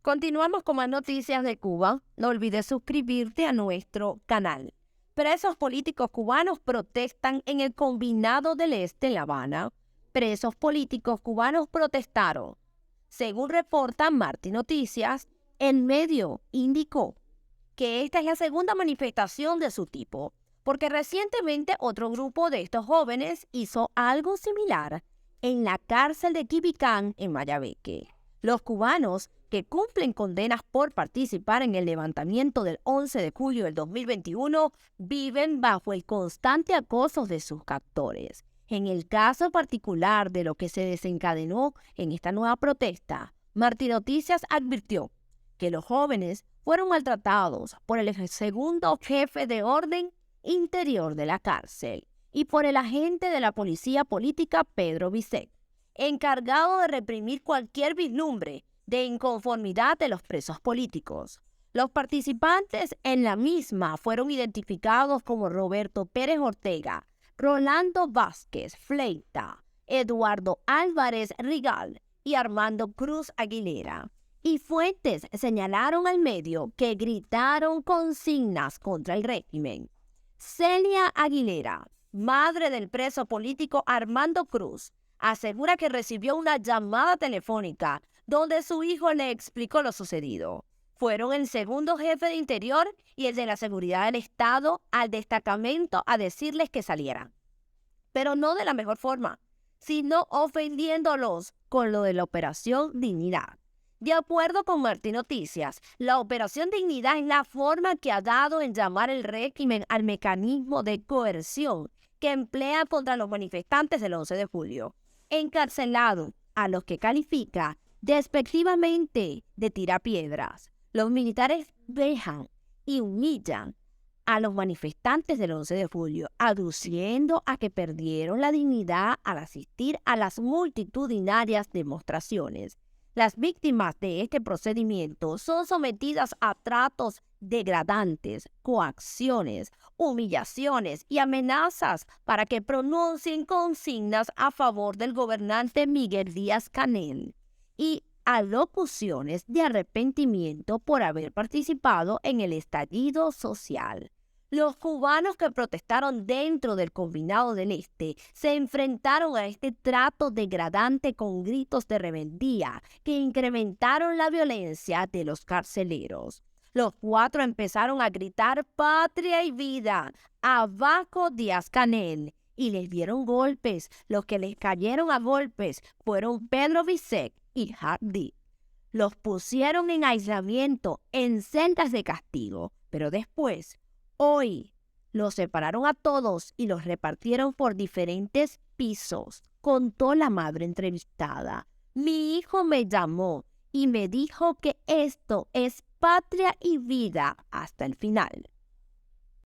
Continuamos con más noticias de Cuba. No olvides suscribirte a nuestro canal. Presos políticos cubanos protestan en el Combinado del Este en La Habana. Presos políticos cubanos protestaron. Según reporta Marti Noticias, el medio indicó que esta es la segunda manifestación de su tipo, porque recientemente otro grupo de estos jóvenes hizo algo similar en la cárcel de Quibicán en Mayabeque. Los cubanos que cumplen condenas por participar en el levantamiento del 11 de julio del 2021 viven bajo el constante acoso de sus captores. En el caso particular de lo que se desencadenó en esta nueva protesta, Marti Noticias advirtió que los jóvenes fueron maltratados por el segundo jefe de orden interior de la cárcel y por el agente de la policía política Pedro Vicek, encargado de reprimir cualquier vislumbre de inconformidad de los presos políticos. Los participantes en la misma fueron identificados como Roberto Pérez Ortega, Rolando Vázquez Fleita, Eduardo Álvarez Rigal y Armando Cruz Aguilera. Y fuentes señalaron al medio que gritaron consignas contra el régimen. Celia Aguilera, madre del preso político Armando Cruz, asegura que recibió una llamada telefónica donde su hijo le explicó lo sucedido. Fueron el segundo jefe de Interior y el de la Seguridad del Estado al destacamento a decirles que salieran. Pero no de la mejor forma, sino ofendiéndolos con lo de la Operación Dignidad. De acuerdo con Marti Noticias, la Operación Dignidad es la forma que ha dado en llamar el régimen al mecanismo de coerción que emplea contra los manifestantes del 11 de julio, encarcelado a los que califica despectivamente de tirapiedras. Los militares vejan y humillan a los manifestantes del 11 de julio, aduciendo a que perdieron la dignidad al asistir a las multitudinarias demostraciones. Las víctimas de este procedimiento son sometidas a tratos degradantes, coacciones, humillaciones y amenazas para que pronuncien consignas a favor del gobernante Miguel Díaz-Canel y alocuciones de arrepentimiento por haber participado en el estallido social. Los cubanos que protestaron dentro del Combinado del Este se enfrentaron a este trato degradante con gritos de rebeldía que incrementaron la violencia de los carceleros. Los cuatro empezaron a gritar "Patria y vida, abajo Díaz-Canel", y les dieron golpes. Los que les cayeron a golpes fueron Pedro Vicek y Hardy. Los pusieron en aislamiento, en celdas de castigo, pero después, hoy, los separaron a todos y los repartieron por diferentes pisos, contó la madre entrevistada. Mi hijo me llamó y me dijo que esto es patria y vida hasta el final.